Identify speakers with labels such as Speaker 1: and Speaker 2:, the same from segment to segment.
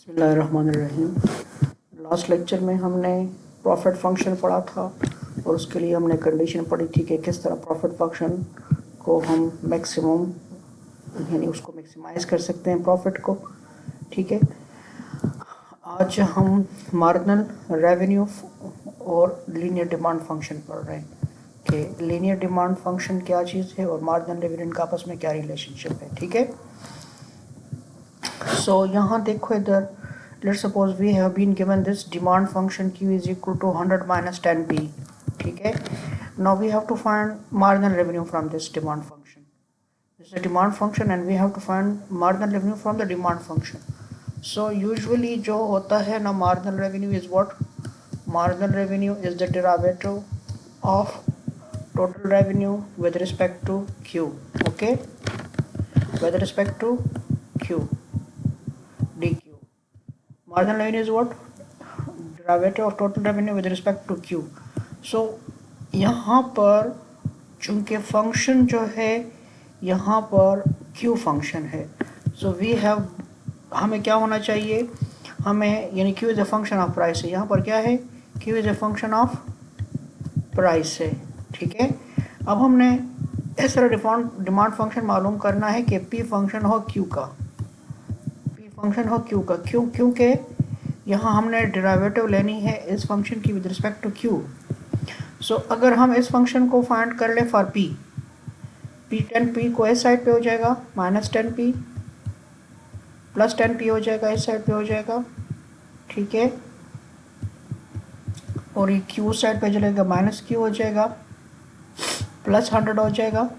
Speaker 1: बिस्मिल्लाहिर्रहमानिर्रहीम। Last lecture में हमने प्रॉफिट फंक्शन पढ़ा था और उसके लिए हमने कंडीशन पढ़ी थी कि किस तरह प्रॉफिट फंक्शन को हम मैक्सिमम यानी उसको मैक्सिमाइज़ कर सकते हैं प्रॉफिट को। ठीक है, आज हम मार्जिनल रेवेन्यू और लीनियर डिमांड फंक्शन पढ़ रहे हैं कि लीनियर डिमांड फंक्शन क्या चीज़ है और मार्जिनल रेवेन्यू का आपस में क्या रिलेशनशिप है। ठीक है, सो यहाँ देखो इधर, let's suppose we have been given this demand function q is equal to 100 minus 10p. ठीक है, now we have to find marginal revenue from this demand function. This is a demand function and we have to find marginal revenue from the demand function. So usually जो होता है ना, marginal revenue is what? Marginal revenue is the derivative of total revenue with respect to q. Okay, with respect to q dq. Marginal revenue is what? Derivative of total revenue with respect to q. So यहाँ पर चूंकि function जो है यहाँ पर q function है, so we have, हमें क्या होना चाहिए, हमें यानी q is a function of price है। यहाँ पर क्या है, q is a function of price है। ठीक है, अब हमने इस तरह डिमांड फंक्शन मालूम करना है कि p फंक्शन हो q का, p फंक्शन हो q का। क्यों? क्योंकि यहाँ हमने डेरिवेटिव लेनी है इस फंक्शन की विद रिस्पेक्ट टू q। सो अगर हम इस फंक्शन को फाइंड कर ले फॉर p, p10p को इस साइड पे हो जाएगा -10p, प्लस 10p हो जाएगा इस साइड पे हो जाएगा। ठीक है, और ये q साइड पे चलेगा -q हो जाएगा, प्लस 100 हो जाएगा।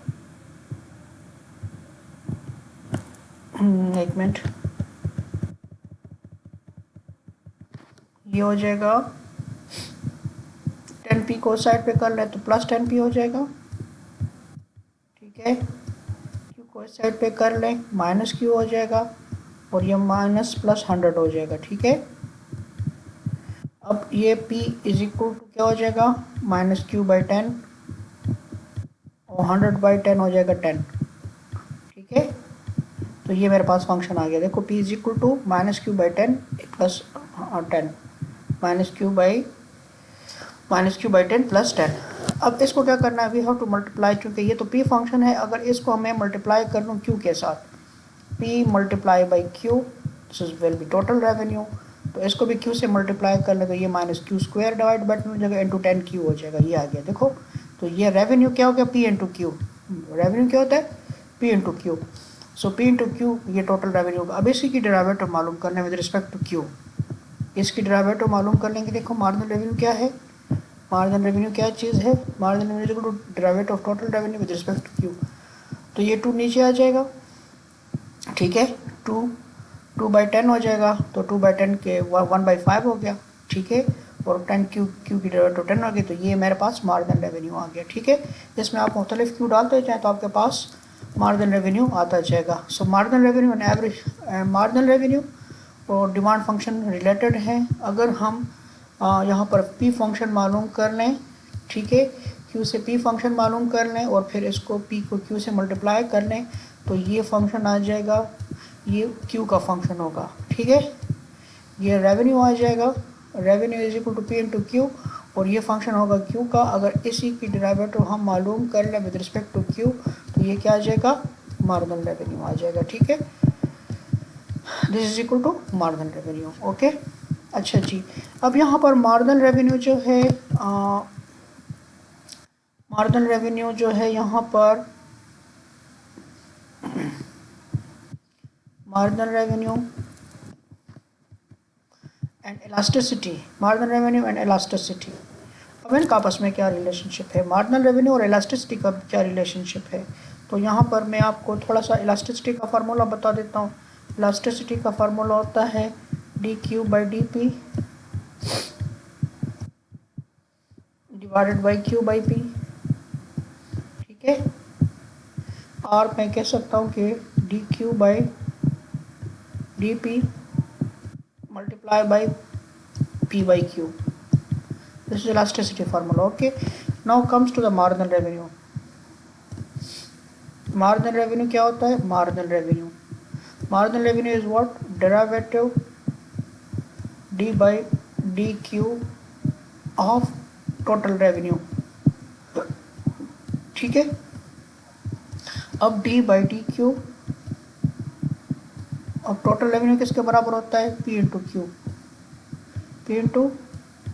Speaker 1: एक मिनट, ये हो जाएगा 10p को साइड पे कर ले तो प्लस 10p हो जाएगा। ठीक है, q को इस साइड पे कर ले -q हो जाएगा और ये माइनस प्लस 100 हो जाएगा। ठीक है, अब ये p इज इक्वल टू क्या हो जाएगा, -q/10 और 100/10 हो जाएगा 10। ठीक है, तो ये मेरे पास फंक्शन आ गया। देखो p is equal to -q/10 plus 10, -q/10 plus 10। अब इसको क्या करना है, वी हैव टू मल्टीप्लाई, चूँकि ये तो p फंक्शन है, अगर इसको हमें मल्टीप्लाई कर लूँ q के साथ, p multiply by q, this is will be total revenue. तो इसको भी q से मल्टीप्लाई कर लेगा, ये -q² डिवाइड बाई 2 हो जाएगा इंटू 10q हो जाएगा। ये आ गया देखो, तो ये रेवेन्यू क्या हो गया, p इंटू q। रेवेन्यू क्या होता है, p इंटू q। सो p इंटू q ये टोटल रेवेन्यू होगा। अब इसी की डेरिवेटिव मालूम करना है विद रिस्पेक्ट टू q, इसकी डेरिवेटिव मालूम कर लेंगे। देखो मार्जिनल रेवेन्यू क्या है, मार्जिनल रेवेन्यू क्या चीज़ है, marginal revenue equal to derivative of total revenue with respect to q। तो ये 2 नीचे आ जाएगा। ठीक है, 2/10 हो जाएगा, तो 2/10 के 1/5 हो गया। ठीक है, और 10q की डेरिवेटिव 10 आ गई, तो ये मेरे पास मार्जिनल रेवेन्यू आ गया। ठीक है, इसमें आप मुख्तलिफ q डालते जाएँ तो आपके पास मार्जिनल रेवेन्यू आता जाएगा। सो marginal revenue and average marginal revenue और डिमांड फंक्शन रिलेटेड हैं। अगर हम यहाँ पर p फंक्शन मालूम कर लें, ठीक है, q से p फंक्शन मालूम कर लें और फिर इसको p को q से मल्टीप्लाई कर लें, तो ये फंक्शन आ जाएगा, ये q का फंक्शन होगा। ठीक है, ये रेवेन्यू आ जाएगा, revenue is equal to p into q, और ये फंक्शन होगा q का। अगर इसी की डेरिवेटिव हम मालूम कर लें विद रिस्पेक्ट टू q, तो ये क्या आ जाएगा, मार्जिनल रेवेन्यू आ जाएगा। ठीक है, this is equal to marginal revenue. Okay, अच्छा जी, अब यहाँ पर मार्जिनल रेवेन्यू जो है, मार्जिनल रेवेन्यू जो है यहाँ पर marginal revenue and elasticity, marginal revenue and elasticity, अब इनका आपस में क्या रिलेशनशिप है, मार्जिनल रेवेन्यू और इलास्टिसिटी का क्या रिलेशनशिप है। तो यहाँ पर मैं आपको थोड़ा सा इलास्टिसिटी का फार्मूला बता देता हूँ। इलास्टिसिटी का फार्मूला होता है dq/dp डिवाइडेड बाई q/p। ठीक है, और मैं कह सकता हूँ कि dq/dp multiply by p/q। This is elasticity formula. Okay, now comes to the marginal revenue. Marginal revenue क्या होता है, marginal revenue is what, derivative D by D Q of total revenue, ठीक है। अब डी बाई डी क्यू, अब total revenue किसके बराबर होता है, P into Q, P into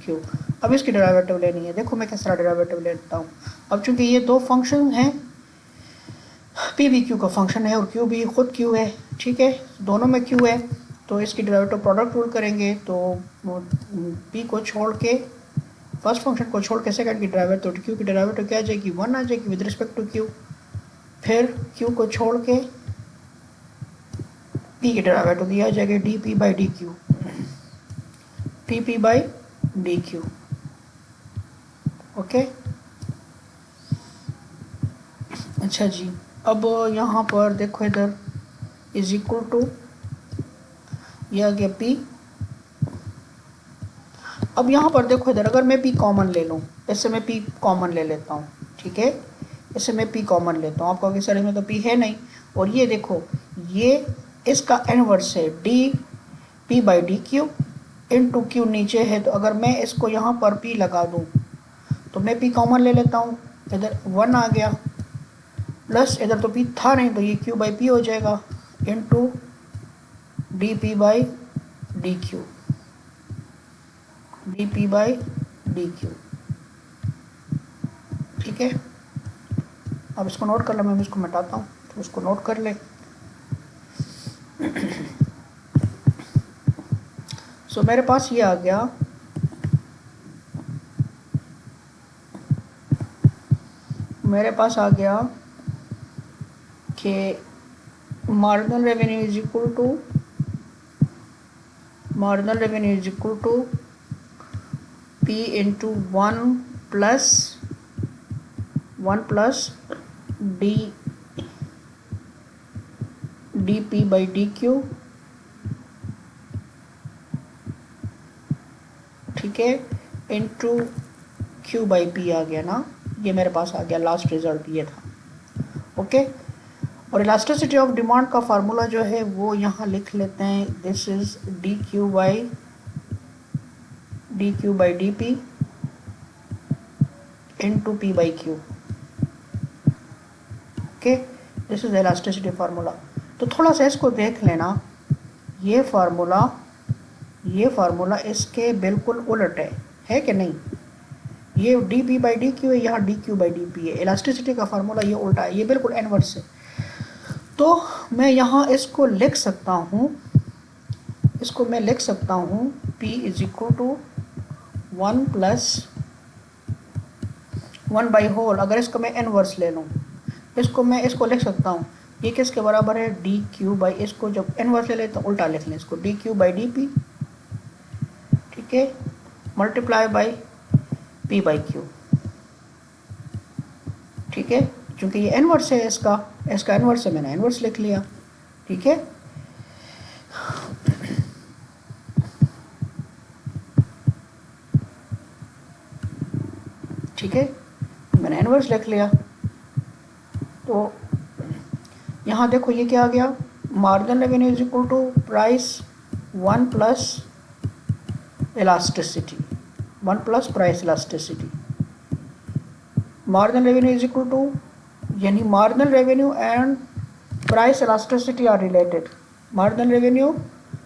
Speaker 1: Q. अब इसकी डेरिवेटिव लेनी है, देखो मैं किस तरह डेरिवेटिव लेता हूँ। अब चूंकि ये दो फंक्शन हैं, पी भी क्यू का फंक्शन है और क्यू भी खुद क्यू है, ठीक है, दोनों में क्यू है, तो इसकी डेरिवेटिव प्रोडक्ट रूल करेंगे, तो पी को छोड़ के, फर्स्ट फंक्शन को छोड़ के सेकंड की डेरिवेटिव, तो क्यू की डेरिवेटिव क्या आ जाएगी, 1 आ जाएगी विद रिस्पेक्ट टू क्यू। फिर क्यू को छोड़ के पी की डेरिवेटिव दी आ जाएगी D P by D Q, D P by D Q, okay. अच्छा जी, अब यहाँ पर देखो इधर इज इक्वल टू, ये आ गया P। अब यहाँ पर देखो इधर, अगर मैं P कॉमन ले लूँ, इससे मैं P कॉमन ले लेता हूँ, ठीक है, इससे मैं P कॉमन लेता हूँ, आपका सर में तो P है नहीं, और ये देखो ये इसका इनवर्स है D P by D Q into Q नीचे है, तो अगर मैं इसको यहाँ पर P लगा दूँ तो मैं P कॉमन ले लेता हूँ, इधर 1 आ गया, प्लस इधर तो P था नहीं तो ये Q बाई P हो जाएगा into D P by D Q, D P by D Q, ठीक है। अब इसको नोट कर ले, मैं इसको मिटाता हूँ तो उसको नोट कर ले। सो मेरे पास ये आ गया, मेरे पास आ गया कि marginal revenue is equal to, marginal revenue is equal to P into 1 plus D P by D Q, ठीक है, इंटू क्यू बाई पी आ गया ना, ये मेरे पास आ गया, लास्ट रिजल्ट ये था, ओके। और इलास्टिसिटी ऑफ डिमांड का फार्मूला जो है वो यहाँ लिख लेते हैं, this is D Q by D P into P by Q, okay, this is elasticity formula. तो थोड़ा सा इसको देख लेना, ये फार्मूला इसके बिल्कुल उलट है कि नहीं, ये D P by D Q है, यहाँ D Q by D P है, इलास्टिसिटी का फार्मूला ये उल्टा है, ये बिल्कुल इनवर्स है। तो मैं यहाँ इसको लिख सकता हूँ, इसको मैं लिख सकता हूँ P is equal to 1 plus 1 by whole, अगर इसको मैं इनवर्स ले लूँ, इसको लिख सकता हूँ, ये किसके बराबर है, डी क्यू बाई, इसको जब इनवर्स ले लें तो उल्टा लिख लें, इसको D Q by D P, ठीक है, multiply by P by Q, ठीक है, क्योंकि ये इनवर्स है, इसका इनवर्स है, मैंने इनवर्स लिख लिया, ठीक है। ठीक है, मैंने इनवर्स लिख लिया, तो यहाँ देखो ये क्या आ गया, marginal revenue is equal to price 1 plus elasticity, 1 plus price elasticity, marginal revenue is equal to, यानी marginal revenue and price elasticity are related, marginal revenue,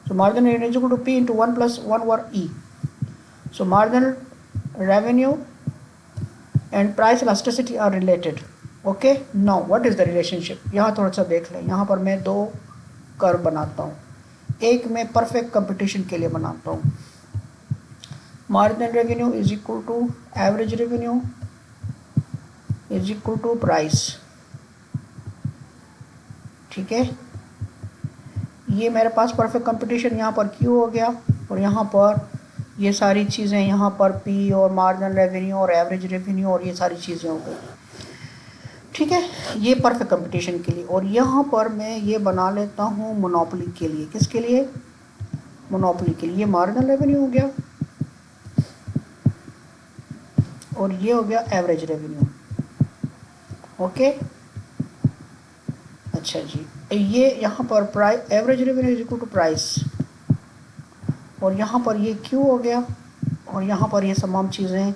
Speaker 1: so marginal revenue is equal to P into 1 plus 1 over E, so marginal revenue and price elasticity are related, okay। now what is the relationship, यहाँ थोड़ा सा देख लें, यहाँ पर मैं दो curve बनाता हूँ, एक मैं परफेक्ट कंपटीशन के लिए बनाता हूँ, marginal revenue is equal to average revenue is equal to price, ठीक है, ये मेरे पास परफेक्ट कंपटीशन, यहाँ पर Q हो गया, और यहाँ पर ये सारी चीज़ें, यहाँ पर P और मार्जिनल रेवेन्यू और एवरेज रेवेन्यू और ये सारी चीज़ें हो गई, ठीक है, ये परफेक्ट कंपटीशन के लिए। और यहाँ पर मैं ये बना लेता हूँ मोनोपोली के लिए, किसके लिए, मोनोपोली के लिए, ये मार्जिनल रेवेन्यू हो गया और ये हो गया एवरेज रेवेन्यू, ओके। अच्छा जी, ये यहाँ पर price, average revenue is equal to price, और यहाँ पर ये Q हो गया, और यहाँ पर ये तमाम चीज़ें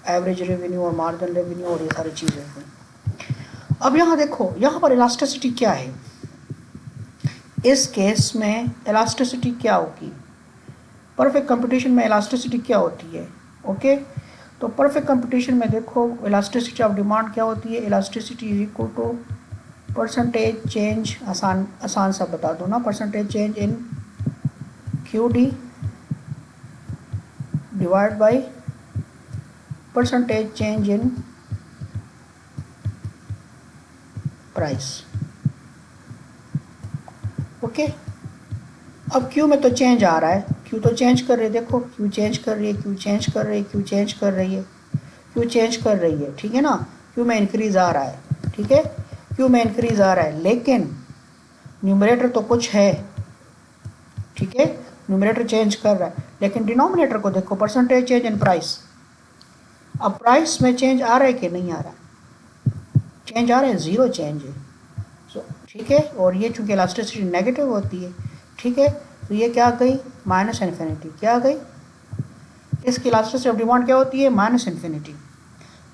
Speaker 1: एवरेज रेवेन्यू और मार्जिनल रेवेन्यू और ये सारी चीज़ें हैं। अब यहाँ देखो, यहाँ पर इलास्टिसिटी क्या है, इस केस में इलास्टिसिटी क्या होगी, परफेक्ट कंपटीशन में इलास्टिसिटी क्या होती है। ओके, तो परफेक्ट कंपटीशन में देखो इलास्टिसिटी ऑफ डिमांड क्या होती है, elasticity is equal to percentage change, आसान सा बता दो ना, percentage change in QD divide by percentage change in price. Okay, अब Q में तो चेंज आ रहा है, Q तो चेंज कर रही है, देखो Q चेंज कर रही है, Q चेंज कर रही है, Q चेंज कर रही है, Q चेंज कर रही है, ठीक है ना, Q में इंक्रीज आ रहा है, ठीक है, Q में इंक्रीज आ रहा है, लेकिन न्यूमरेटर तो कुछ है, ठीक है, न्यूमरेटर चेंज कर रहा है, लेकिन डिनोमिनेटर को देखो, परसेंटेज चेंज इन प्राइस। अब प्राइस में चेंज आ रहा है कि नहीं आ रहा, चेंज आ रहा है, ज़ीरो चेंज है, ठीक है, और ये चूंकि इलास्टिसिटी नेगेटिव होती है, ठीक है, तो ये क्या गई, माइनस इन्फिनिटी, क्या गई, इसकी इलास्टिसिटी ऑफ डिमांड क्या होती है, माइनस इन्फिनिटी।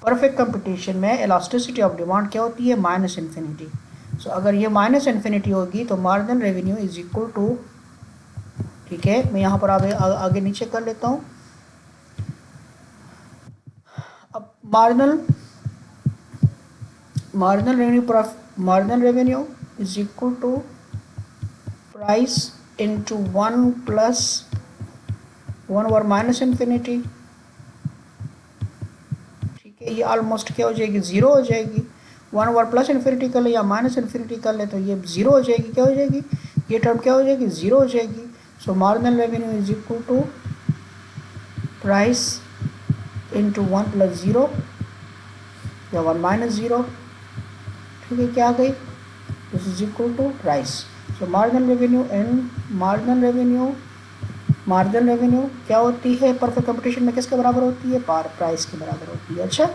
Speaker 1: परफेक्ट कंपटीशन में इलास्टिसिटी ऑफ डिमांड क्या होती है, माइनस इन्फिनिटी। सो अगर ये माइनस इन्फिनिटी होगी तो marginal revenue is equal to, ठीक है, मैं यहाँ पर आगे नीचे कर लेता हूँ। अब marginal revenue is equal to price into 1 plus 1 over minus infinity, ठीक है, ये ऑलमोस्ट क्या हो जाएगी, ज़ीरो हो जाएगी। 1 ओवर प्लस इन्फिनिटी कर ले या माइनस इन्फिनिटी कर ले तो ये ज़ीरो हो जाएगी, क्या हो जाएगी, ये टर्म क्या हो जाएगी, ज़ीरो हो जाएगी। So marginal revenue is equal to price into 1 plus zero या 1 माइनस ज़ीरो, ठीक है, क्या आ गई, this is equal to price. So marginal revenue and marginal revenue क्या होती है, परफेक्ट कंपटीशन में किसके बराबर होती है, प्राइस के बराबर होती है। अच्छा,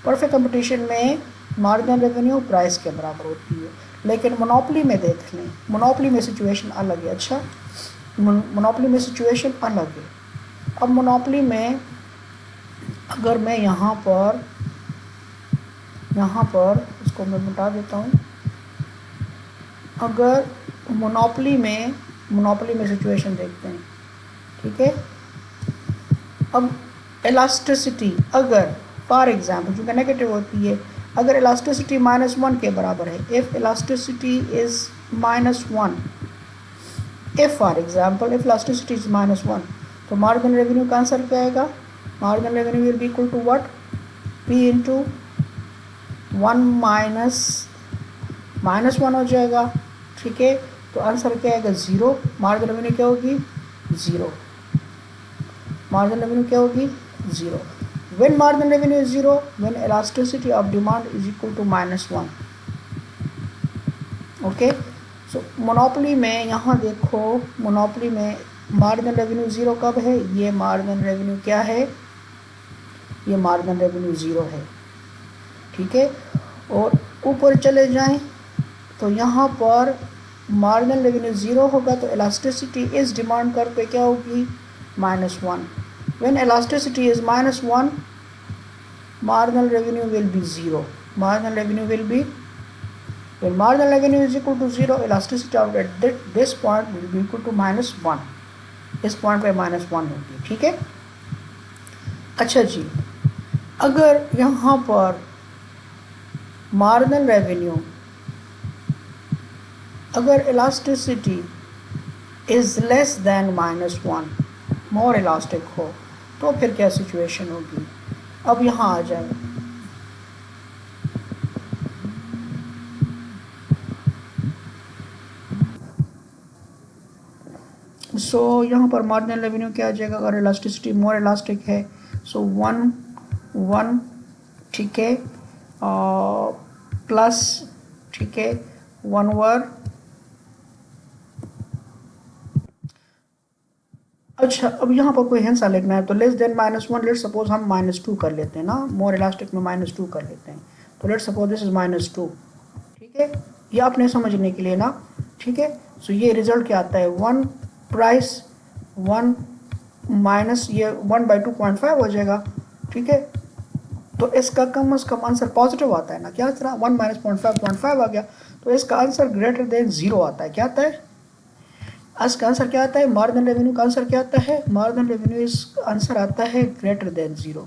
Speaker 1: परफेक्ट कंपटीशन में मार्जिनल रेवेन्यू प्राइस के बराबर होती है, लेकिन मोनोपोली में देख लें, मोनोपोली में सिचुएशन अलग है। अच्छा, मोनोपोली में सिचुएशन अलग है। अब मोनोपोली में अगर मैं यहाँ पर इसको मैं मिटा देता हूँ, अगर मोनोपोली में सिचुएशन देखते हैं, ठीक है, अब इलास्टिसिटी अगर फॉर एग्जांपल चूँकि नेगेटिव होती है, अगर इलास्टिसिटी -1 के बराबर है, if elasticity is -1, if for example if elasticity is -1, तो मार्जिनल रेवेन्यू का आंसर क्या आएगा, marginal revenue will be equal to what, P into 1 minus 1 हो जाएगा, ठीक है, तो आंसर क्या आएगा, ज़ीरो। मार्जिनल रेवेन्यू क्या होगी, ज़ीरो, मार्जिनल रेवेन्यू क्या होगी, zero. When marginal revenue is zero, when elasticity of demand is equal to -1। Okay, so monopoly में यहाँ देखो, मोनोपोली में मार्जिनल रेवेन्यू ज़ीरो कब है, ये मार्जिनल रेवेन्यू क्या है, ये मार्जिनल रेवेन्यू ज़ीरो है, ठीक है। और ऊपर चले जाएं तो यहाँ पर मार्जिनल रेवेन्यू ज़ीरो होगा तो इलास्टिसिटी इस डिमांड कर्व पे क्या होगी, -1। When elasticity is -1, marginal revenue will be 0. Marginal revenue will be, when marginal revenue is equal to 0, elasticity of at this point will be equal to -1. इस point पे -1 होगी, ठीक है। अच्छा जी, अगर यहाँ पर मार्जिनल रेवेन्यू, अगर elasticity is less than -1, more elastic हो, तो फिर क्या सिचुएशन होगी। अब यहाँ आ जाए, सो यहाँ पर मार्जिनल रेवेन्यू क्या आ जाएगा, अगर इलास्टिसिटी मोर इलास्टिक है, सो 1 ठीक है, प्लस, ठीक है, 1 ओवर, अच्छा, अब यहाँ पर कोई हिंसा लिखना है तो लेस देन -1, लेट सपोज हम -2 कर लेते हैं ना, मोर इलास्टिक में -2 कर लेते हैं, तो लेट सपोज दिस इज -2, ठीक है, ये आपने समझने के लिए ना, ठीक है। सो ये रिजल्ट क्या आता है, 1 प्राइस 1 माइनस ये 1/2.5 हो जाएगा, ठीक है। तो इसका कम से कम आंसर पॉजिटिव आता है ना, क्या आता है 1 माइनस 0.5 आ गया, तो इसका आंसर ग्रेटर देन 0 आता है। क्या आता है इसका आंसर, क्या आता है मार्जिनल रेवेन्यू का आंसर क्या आता है, मार्जिनल रेवेन्यू इस आंसर आता है ग्रेटर देन 0,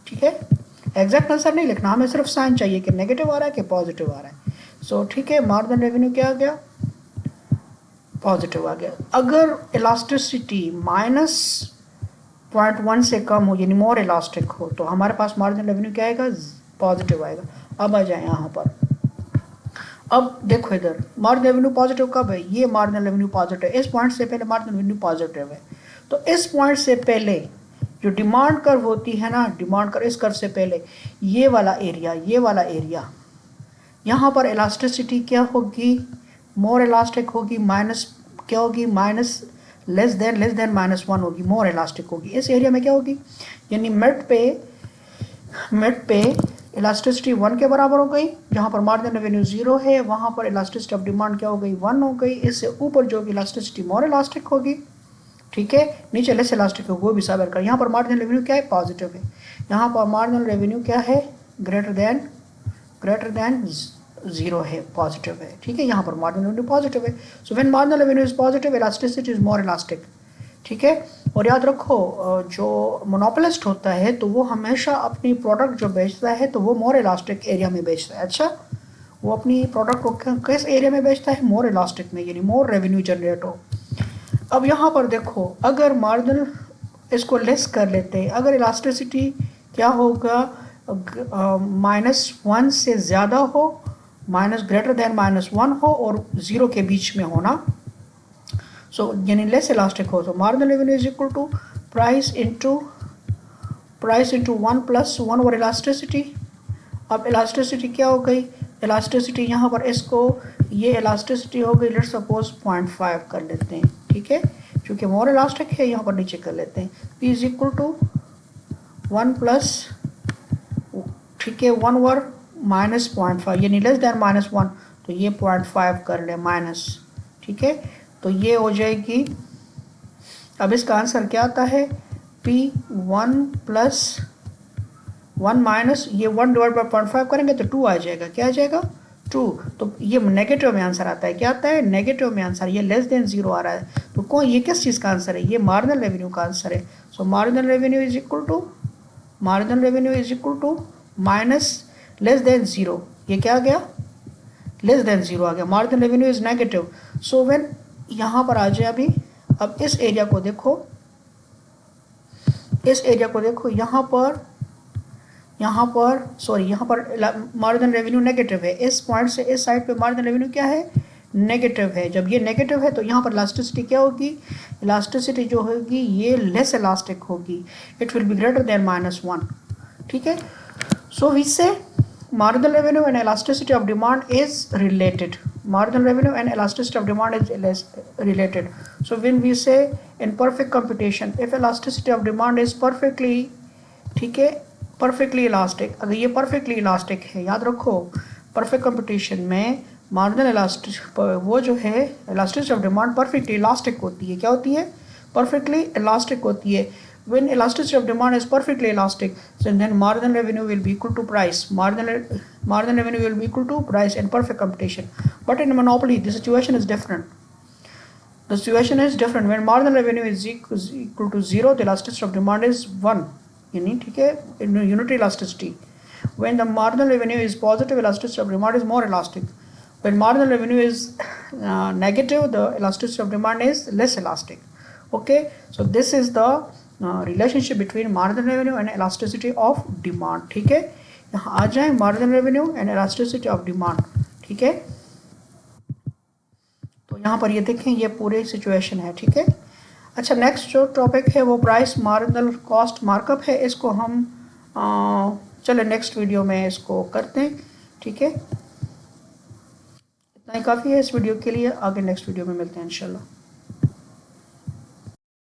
Speaker 1: ठीक है। एग्जैक्ट आंसर नहीं लिखना, हमें सिर्फ साइन चाहिए कि नेगेटिव आ रहा है कि पॉजिटिव आ रहा है। सो ठीक है, मार्जिनल रेवेन्यू क्या आ गया, पॉजिटिव आ गया। अगर इलास्टिसिटी -0.1 से कम हो, यानी मोर इलास्टिक हो, तो हमारे पास मार्जिनल रेवेन्यू क्या आएगा, पॉजिटिव आएगा। अब आ जाए यहाँ पर, अब देखो इधर मार्जिनल रेवेन्यू पॉजिटिव कब है, ये मार्जिनल रेवेन्यू पॉजिटिव है, इस पॉइंट से पहले मार्जिनल रेवेन्यू पॉजिटिव है। तो इस पॉइंट से पहले जो डिमांड कर्व होती है ना, डिमांड कर्व, इस कर्व से पहले ये वाला एरिया, यहाँ पर इलास्टिसिटी क्या होगी, मोर इलास्टिक होगी, माइनस क्या होगी, माइनस लेस देन -1 होगी, मोर इलास्टिक होगी। इस एरिया में क्या होगी, यानी मिड पे इलास्टिसिटी 1 के बराबर हो गई, जहाँ पर मार्जिनल रेवेन्यू 0 है, वहाँ पर इलास्टिसिटी ऑफ डिमांड क्या हो गई, 1 हो गई। इससे ऊपर जो इलास्टिसिटी मोर इलास्टिक होगी, ठीक है, नीचे लेस इलास्टिक होगी, वो भी साबित कर। यहाँ पर मार्जिनल रेवेन्यू क्या है, पॉजिटिव है। यहाँ पर मार्जिनल रेवेन्यू क्या है, ग्रेटर देन 0 है, पॉजिटिव है, ठीक है। यहाँ पर मार्जिनल रेवेन्यू पॉजिटिव है। So when marginal revenue is positive, elasticity is more elastic, ठीक है। और याद रखो, जो मोनोपोलिस्ट होता है तो वो हमेशा अपनी प्रोडक्ट जो बेचता है तो वो मोर इलास्टिक एरिया में बेचता है। अच्छा, वो अपनी प्रोडक्ट को किस एरिया में बेचता है, मोर इलास्टिक में, यानी मोर रेवेन्यू जनरेट हो। अब यहाँ पर देखो, अगर मार्जिनल इसको लेस कर लेते हैं, अगर इलास्टिसिटी क्या होगा, -1 से ज़्यादा हो, ग्रेटर देन -1 हो और 0 के बीच में होना, सो यानी लेस इलास्टिक हो, तो marginal revenue is equal to price into 1 + 1 over elasticity. अब इलास्टिसिटी क्या हो गई, इलास्टिसिटी यहाँ पर इसको, ये इलास्टिसिटी हो गई, लेट्स सपोज 0.5 कर लेते हैं, ठीक है, क्योंकि मोर इलास्टिक है, यहाँ पर नीचे कर लेते हैं, P is equal to 1 plus, ठीक है, 1 ओवर -0.5, यानी लेस देन -1, तो ये 0.5 कर ले माइनस, ठीक है, तो ये हो जाएगी। अब इसका आंसर क्या आता है, P1 + 1 माइनस ये 1 डिवाइड बाई 0.5 करेंगे तो 2 आ जाएगा, क्या आ जाएगा, 2। तो ये नेगेटिव में आंसर आता है, क्या आता है, नेगेटिव में आंसर, ये लेस देन 0 आ रहा है, तो कौन, ये किस चीज़ का आंसर है, ये मार्जिनल रेवेन्यू का आंसर है। So marginal revenue is equal to minus less than 0, ये क्या आ गया, लेस देन 0 आ गया, marginal revenue is negative. So when यहाँ पर आ जाए अभी, अब इस एरिया को देखो, यहाँ पर मार्जिनल रेवेन्यू नेगेटिव है, इस पॉइंट से इस साइड पे मार्जिनल रेवेन्यू क्या है, नेगेटिव है। जब ये नेगेटिव है तो यहाँ पर इलास्टिसिटी क्या होगी, इलास्टिसिटी जो होगी ये लेस इलास्टिक होगी, it will be greater than -1, ठीक है। सो वी से marginal revenue and elasticity of demand is related. Marginal revenue and elasticity of demand is related. So when we say in perfect computation, if elasticity of demand is perfectly, ठीक है, perfectly elastic, अगर ये perfectly elastic है, याद रखो perfect computation में marginal elastic वो जो है elasticity of demand perfectly elastic होती है, क्या होती है, perfectly elastic होती है। When elasticity of demand is perfectly elastic, so then marginal revenue will be equal to price. Marginal revenue will be equal to price in perfect computation. But in monopoly, the situation is different. The situation is different. When marginal revenue is equal to 0, the elasticity of demand is 1. यानी ठीक है, unitary elasticity. When the marginal revenue is positive, elasticity of demand is more elastic. When marginal revenue is negative, the elasticity of demand is less elastic. Okay, so this is the relationship between marginal revenue and elasticity of demand, ठीक है। यहाँ आ जाए marginal revenue and elasticity of demand, ठीक है। तो यहाँ पर ये देखें, ये पूरे सिचुएशन है, ठीक है। अच्छा, नेक्स्ट जो टॉपिक है वो प्राइस मार्जिनल कॉस्ट मार्कअप है, इसको हम चले नेक्स्ट वीडियो में इसको करते हैं, ठीक है। इतना ही काफ़ी है इस वीडियो के लिए, आगे नेक्स्ट वीडियो में मिलते हैं इंशाल्लाह।